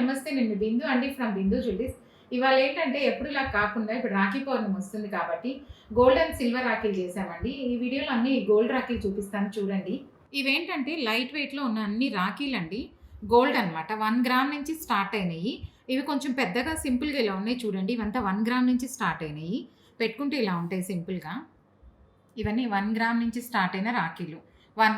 నమస్తే. నేను మీ బిందు అండి ఫ్రమ్ బిందు జ్యువెలరీస్. ఇవాళ ఏంటంటే ఎప్పుడులా కాకుండా ఇప్పుడు రాఖీ పౌర్ణమి వస్తుంది కాబట్టి గోల్డ్ అండ్ సిల్వర్ రాఖీలు చేశామండి. ఈ వీడియోలో అన్ని గోల్డ్ రాఖీలు చూపిస్తాను చూడండి. ఇవేంటంటే లైట్ వెయిట్‌లో ఉన్న అన్ని రాఖీలండి. గోల్డ్ అనమాట. 1 గ్రామ్ నుంచి స్టార్ట్ అయినయి. ఇవి కొంచెం పెద్దగా సింపుల్‌గా ఇలా ఉన్నాయి చూడండి. ఇవంతా 1 గ్రామ్ నుంచి స్టార్ట్ అయినయి. పెట్టుకుంటే ఇలా ఉంటాయి సింపుల్‌గా. ఇవన్నీ 1 గ్రామ్ నుంచి స్టార్ట్ అయిన రాఖీలు. 1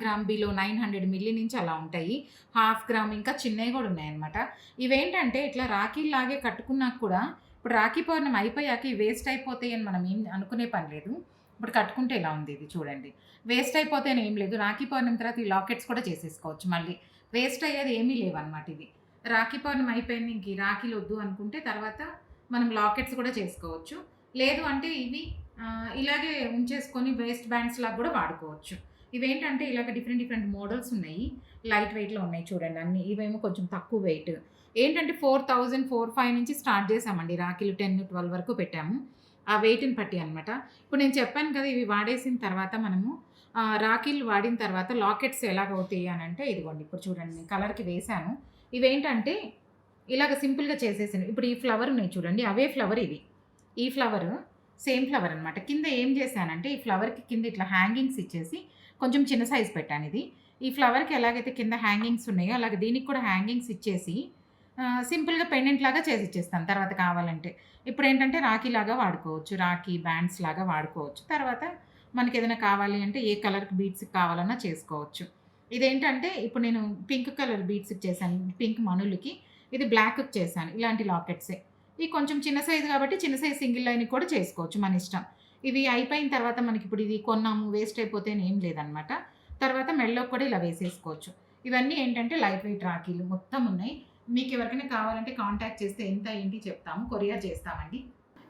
గ్రామ్ బిలో 900 మిల్లీ నుంచి అలా ఉంటాయి. హాఫ్ గ్రామ్ ఇంకా చిన్నవి కూడా ఉన్నాయన్నమాట. ఇవేంటంటే ఇట్లా రాఖీల్లాగే కట్టుకున్నాక కూడా ఇప్పుడు రాఖీ పౌర్ణమి అయిపోయాక ఇవి వేస్ట్ అయిపోతాయి అని మనం ఏం అనుకునే పని లేదు. ఇప్పుడు కట్టుకుంటే ఇలా ఉంది ఇది చూడండి. వేస్ట్ అయిపోతే అని ఏం లేదు. రాఖీ పౌర్ణమి తర్వాత ఈ లాకెట్స్ కూడా చేసేసుకోవచ్చు మళ్ళీ. వేస్ట్ అయ్యేది ఏమీ లేవన్నమాట ఇవి. రాఖీ పౌర్ణమి అయిపోయింది ఇంక ఈ రాఖీలు వద్దు అనుకుంటే తర్వాత మనం లాకెట్స్ కూడా చేసుకోవచ్చు. లేదు అంటే ఇవి ఇలాగే ఉంచేసుకొని వేస్ట్ బ్యాండ్స్ లాగా కూడా వాడుకోవచ్చు. ఇవేంటంటే ఇలాగ డిఫరెంట్ మోడల్స్ ఉన్నాయి. లైట్ వెయిట్‌లో ఉన్నాయి చూడండి అన్నీ. ఇవేమో కొంచెం తక్కువ వెయిట్. ఏంటంటే 4000, 4500 నుంచి స్టార్ట్ చేశామండి రాఖీలు. 10, 12 వరకు పెట్టాము. ఆ వెయిట్‌ని బట్టి అనమాట. ఇప్పుడు నేను చెప్పాను కదా ఇవి వాడేసిన తర్వాత మనము రాఖీలు వాడిన తర్వాత లాకెట్స్ ఎలాగవుతాయి అనంటే ఇదిగోండి ఇప్పుడు చూడండి నేను కలర్‌కి వేశాను. ఇవేంటంటే ఇలాగ సింపుల్‌గా చేసేసాను. ఇప్పుడు ఈ ఫ్లవర్ ఉన్నాయి చూడండి అవే ఫ్లవర్ ఇవి. ఈ ఫ్లవరు సేమ్ ఫ్లవర్ అనమాట. కింద ఏం చేశానంటే ఈ ఫ్లవర్‌కి కింద ఇట్లా హ్యాంగింగ్స్ ఇచ్చేసి కొంచెం చిన్న సైజ్ పెట్టాను ఇది. ఈ ఫ్లవర్‌కి ఎలాగైతే కింద హ్యాంగింగ్స్ ఉన్నాయో అలాగే దీనికి కూడా హ్యాంగింగ్స్ ఇచ్చేసి సింపుల్‌గా పెండెంట్ లాగా చేసి ఇచ్చేస్తాను తర్వాత కావాలంటే. ఇప్పుడేంటంటే రాఖీలాగా వాడుకోవచ్చు. రాఖీ బ్యాండ్స్ లాగా వాడుకోవచ్చు. తర్వాత మనకేదైనా కావాలి అంటే ఏ కలర్‌కి బీడ్స్‌కి కావాలన్నా చేసుకోవచ్చు. ఇదేంటంటే ఇప్పుడు నేను పింక్ కలర్ బీడ్స్‌కి చేశాను. పింక్ మణులకి. ఇది బ్లాక్‌కి చేశాను. ఇలాంటి లాకెట్సే. ఇవి కొంచెం చిన్న సైజు కాబట్టి చిన్న సైజ్ సింగిల్ లైన్‌కి కూడా చేసుకోవచ్చు మన ఇష్టం. ఇవి అయిపోయిన తర్వాత మనకిప్పుడు ఇది కొన్నాము వేస్ట్ అయిపోతే అని ఏం లేదనమాట. తర్వాత మెడలోకి కూడా ఇలా వేసేసుకోవచ్చు. ఇవన్నీ ఏంటంటే లైట్ వెయిట్ రాఖీలు మొత్తం ఉన్నాయి. మీకు ఎవరికైనా కావాలంటే కాంటాక్ట్ చేస్తే ఎంత ఏంటి చెప్తాము. కొరియర్ చేస్తామండి.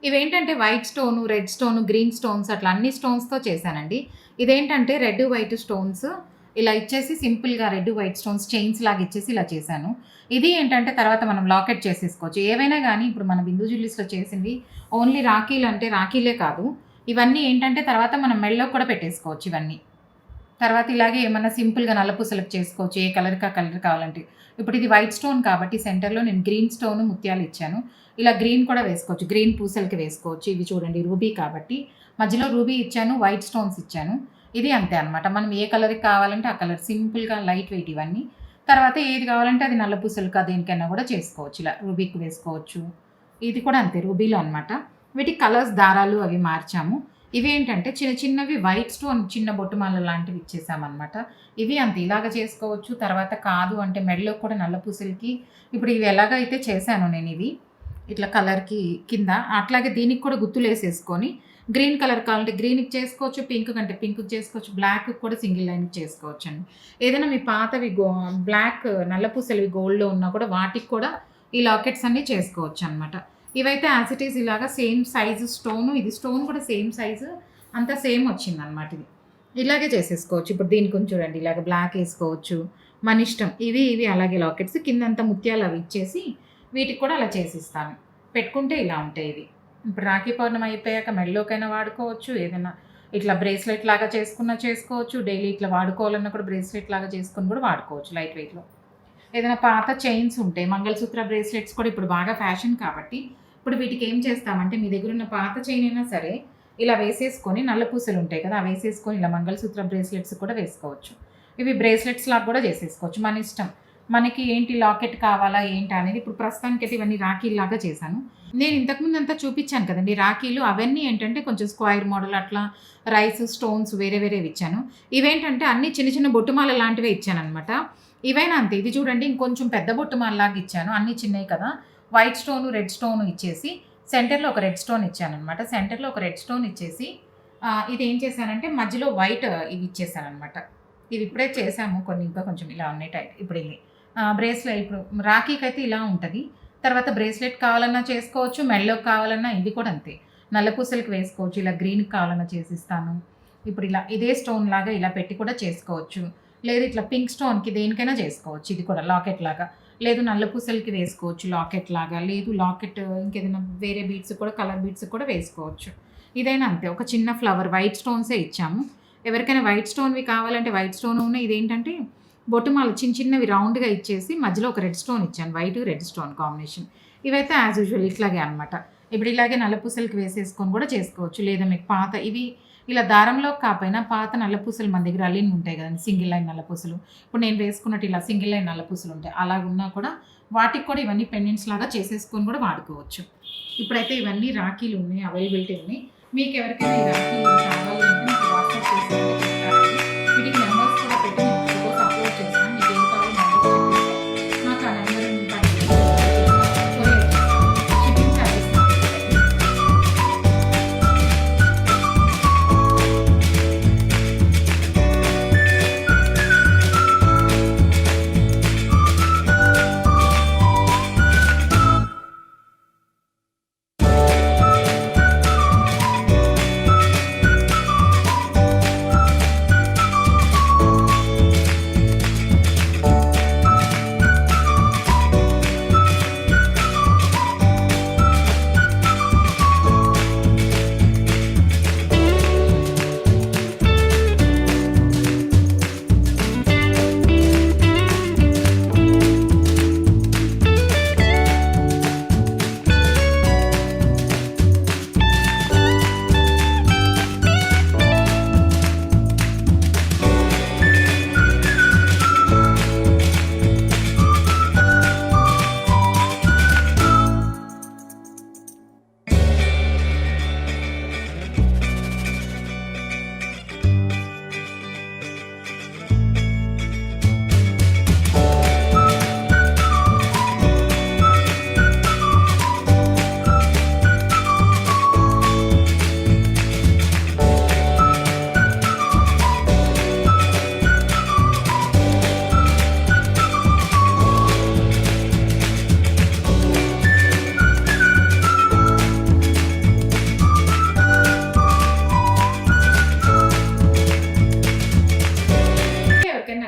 ఇవేంటంటే white stone, red stone, green stones అట్లా అన్ని స్టోన్స్‌తో చేశానండి. ఇదేంటంటే రెడ్, వైట్ స్టోన్స్ ఇలా ఇచ్చేసి సింపుల్‌గా రెడ్, వైట్ స్టోన్స్ చైన్స్ లాగా ఇచ్చేసి ఇలా చేశాను. ఇది ఏంటంటే తర్వాత మనం లాకెట్ చేసేసుకోవచ్చు. ఏవైనా గానీ ఇప్పుడు మన బిందు జ్యువెలరీస్‌లో చేసింది ఓన్లీ రాఖీలు అంటే రాఖీలే కాదు. ఇవన్నీ ఏంటంటే తర్వాత మనం మెడలోకి కూడా పెట్టేసుకోవచ్చు ఇవన్నీ. తర్వాత ఇలాగే ఏమన్నా సింపుల్‌గా నల్లపూసలకు చేసుకోవచ్చు. ఏ కలర్‌కి ఆ కలర్ కావాలంటే. ఇప్పుడు ఇది వైట్ స్టోన్ కాబట్టి సెంటర్‌లో నేను గ్రీన్ స్టోను ముత్యాలు ఇచ్చాను. ఇలా గ్రీన్ కూడా వేసుకోవచ్చు. గ్రీన్ పూసలకి వేసుకోవచ్చు. ఇవి చూడండి రూబీ కాబట్టి మధ్యలో రూబీ ఇచ్చాను. వైట్ స్టోన్స్ ఇచ్చాను. ఇది అంతే అనమాట. మనం ఏ కలర్‌కి కావాలంటే ఆ కలర్ సింపుల్‌గా లైట్ వెయిట్ ఇవన్నీ. తర్వాత ఏది కావాలంటే అది నల్ల పూసలకా దేనికైనా కూడా చేసుకోవచ్చు. ఇలా రూబీకి వేసుకోవచ్చు. ఇది కూడా అంతే రూబీలో అనమాట. వీటికి కలర్స్ దారాలు అవి మార్చాము. ఇవేంటంటే చిన్నవి వైట్ స్టోన్ చిన్న బొట్టుమాల లాంటివి ఇచ్చేసామనమాట. ఇవి అంతే ఇలాగ చేసుకోవచ్చు. తర్వాత కాదు అంటే మెడలో కూడా నల్ల పూసలకి ఇప్పుడు ఇవి ఎలాగైతే చేశానో నేను ఇవి ఇట్లా కలర్‌కి కింద అట్లాగే దీనికి కూడా గుర్తులేసేసుకొని గ్రీన్ కలర్ కావాలంటే గ్రీన్‌కి చేసుకోవచ్చు. పింక్ కంటే పింక్‌కి చేసుకోవచ్చు. బ్లాక్‌కి కూడా సింగిల్ లైన్‌కి చేసుకోవచ్చండి. ఏదైనా మీ పాతవి బ్లాక్ నల్ల పూసలవి గోల్డ్‌లో ఉన్నా కూడా వాటికి కూడా ఈ లాకెట్స్ అన్నీ చేసుకోవచ్చనమాట. ఇవైతే యాజ్ ఇట్ ఈజ్ ఇలాగా సేమ్ సైజు స్టోను. ఇది స్టోన్ కూడా సేమ్ సైజు అంతా సేమ్ వచ్చిందనమాట ఇది. ఇలాగే చేసేసుకోవచ్చు. ఇప్పుడు దీనికి కొంచెం చూడండి ఇలాగ బ్లాక్ ఏసుకోవచ్చు. మన ఇష్టం. ఇవి అలాగే లాకెట్స్ కిందంతా ముత్యాలు అవి ఇచ్చేసి వీటికి కూడా అలా చేసిస్తాను. పెట్టుకుంటే ఇలా ఉంటాయి ఇవి. ఇప్పుడు రాఖీ పౌర్ణమి అయిపోయాక మెడలోకైనా వాడుకోవచ్చు. ఏదైనా ఇట్లా బ్రేస్లెట్ లాగా చేసుకున్నా చేసుకోవచ్చు. డైలీ ఇట్లా వాడుకోవాలన్నా కూడా బ్రేస్లెట్ లాగా చేసుకొని కూడా వాడుకోవచ్చు లైట్ వెయిట్‌లో. ఏదైనా పాత చైన్స్ ఉంటే మంగళసూత్ర బ్రేస్లెట్స్ కూడా ఇప్పుడు బాగా ఫ్యాషన్ కాబట్టి ఇప్పుడు వీటికి ఏం చేస్తామంటే మీ దగ్గర ఉన్న పాత చైన్ అయినా సరే ఇలా వేసేసుకొని నల్ల పూసలు ఉంటాయి కదా అవి వేసేసుకొని ఇలా మంగళసూత్ర బ్రేస్లెట్స్ కూడా వేసుకోవచ్చు. ఇవి బ్రేస్లెట్స్ లాగా కూడా చేసేసుకోవచ్చు మన ఇష్టం. మనకి ఏంటి లాకెట్ కావాలా ఏంటి అనేది ఇప్పుడు ప్రస్తుతానికైతే ఇవన్నీ రాఖీల్లాగా చేశాను. నేను ఇంతకుముందు అంతా చూపించాను కదండి రాఖీలు అవన్నీ ఏంటంటే కొంచెం స్క్వైర్ మోడల్ అట్లా రైస్ స్టోన్స్ వేరేవి ఇచ్చాను. ఇవేంటంటే అన్ని చిన్న బొట్టుమాల లాంటివే ఇచ్చాననమాట. ఇవైనా అంతే. ఇది చూడండి ఇంకొంచెం పెద్ద బొట్టుమాలలాగా ఇచ్చాను. అన్నీ చిన్నవి కదా వైట్ స్టోను, రెడ్ స్టోను ఇచ్చేసి సెంటర్‌లో ఒక రెడ్ స్టోన్ ఇచ్చాననమాట. సెంటర్‌లో ఒక రెడ్ స్టోన్ ఇచ్చేసి ఇది ఏం చేశానంటే మధ్యలో వైట్ ఇవి ఇచ్చేసాననమాట. ఇవి ఇప్పుడే చేశాము కొన్ని ఇంకా కొంచెం ఇలా ఉన్నాయి టైట్. ఇప్పుడు ఇవి బ్రేస్లెట్ ఇప్పుడు రాఖీకైతే ఇలా ఉంటది. తర్వాత బ్రేస్లెట్ కావాలన్నా చేసుకోవచ్చు. మెడలోకి కావాలన్నా ఇది కూడా అంతే. నల్ల పూసలకి వేసుకోవచ్చు. ఇలా గ్రీన్‌కి కావాలన్నా చేసిస్తాను. ఇప్పుడు ఇలా ఇదే స్టోన్ లాగా ఇలా పెట్టి కూడా చేసుకోవచ్చు. లేదు ఇట్లా పింక్ స్టోన్‌కి దేనికైనా చేసుకోవచ్చు. ఇది కూడా లాకెట్ లాగా. లేదు నల్ల పూసలకి వేసుకోవచ్చు లాకెట్ లాగా. లేదు లాకెట్ ఇంకేదైనా వేరే బీడ్స్ కూడా కలర్ బీడ్స్ కూడా వేసుకోవచ్చు. ఇదైనా అంతే. ఒక చిన్న ఫ్లవర్ వైట్ స్టోన్సే ఇచ్చాము. ఎవరికైనా వైట్ స్టోన్‌వి కావాలంటే వైట్ స్టోన్ ఉన్నాయి. ఇదేంటంటే బొట్టుమాలు చిన్న చిన్నవి రౌండ్‌గా ఇచ్చేసి మధ్యలో ఒక రెడ్ స్టోన్ ఇచ్చాను. White, red stone combination. ఇవైతే యాజ్ యూజువల్ ఇట్లాగే అనమాట. ఇప్పుడు ఇలాగే నల్ల పూసలకి వేసేసుకొని కూడా చేసుకోవచ్చు. లేదా మీకు పాత ఇవి ఇలా దారంలో కాపోయినా పాత నల్ల పూసలు మన దగ్గర అల్లిన ఉంటాయి కదండీ, సింగిల్ లైన్ నల్ల పూసలు. ఇప్పుడు నేను వేసుకున్నట్టు ఇలా సింగిల్ లైన్ నల్ల పూసలు ఉంటాయి. అలాగున్నా కూడా వాటికి కూడా ఇవన్నీ పెండెంట్స్ లాగా చేసేసుకొని కూడా వాడుకోవచ్చు. ఇప్పుడైతే ఇవన్నీ రాఖీలు ఉన్నాయి, అవైలబిలిటీ ఉన్నాయి. మీకు ఎవరికైనా ఈ రాఖీలు కావాలి అంటే నాకు వాట్సాప్ చేసి చెప్తారండి. వీటికి నెంబర్స్ కూడా పెట్టి నేను ఫోటోస్ అప్లోడ్ చేస్తాను. మీకు ఏది కావాలో నెంబర్ నాకు ఆ నెంబర్ కొరియర్ చేస్తాను. షిప్పింగ్ ఛార్జెస్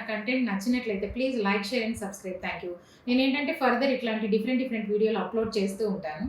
కంటెంట్ నచ్చినట్లయితే please like, share and subscribe. Thank you. నేనేంటంటే ఫర్దర్ ఇట్లాంటి డిఫరెంట్ వీడియోలు అప్లోడ్ చేస్తూ ఉంటాను.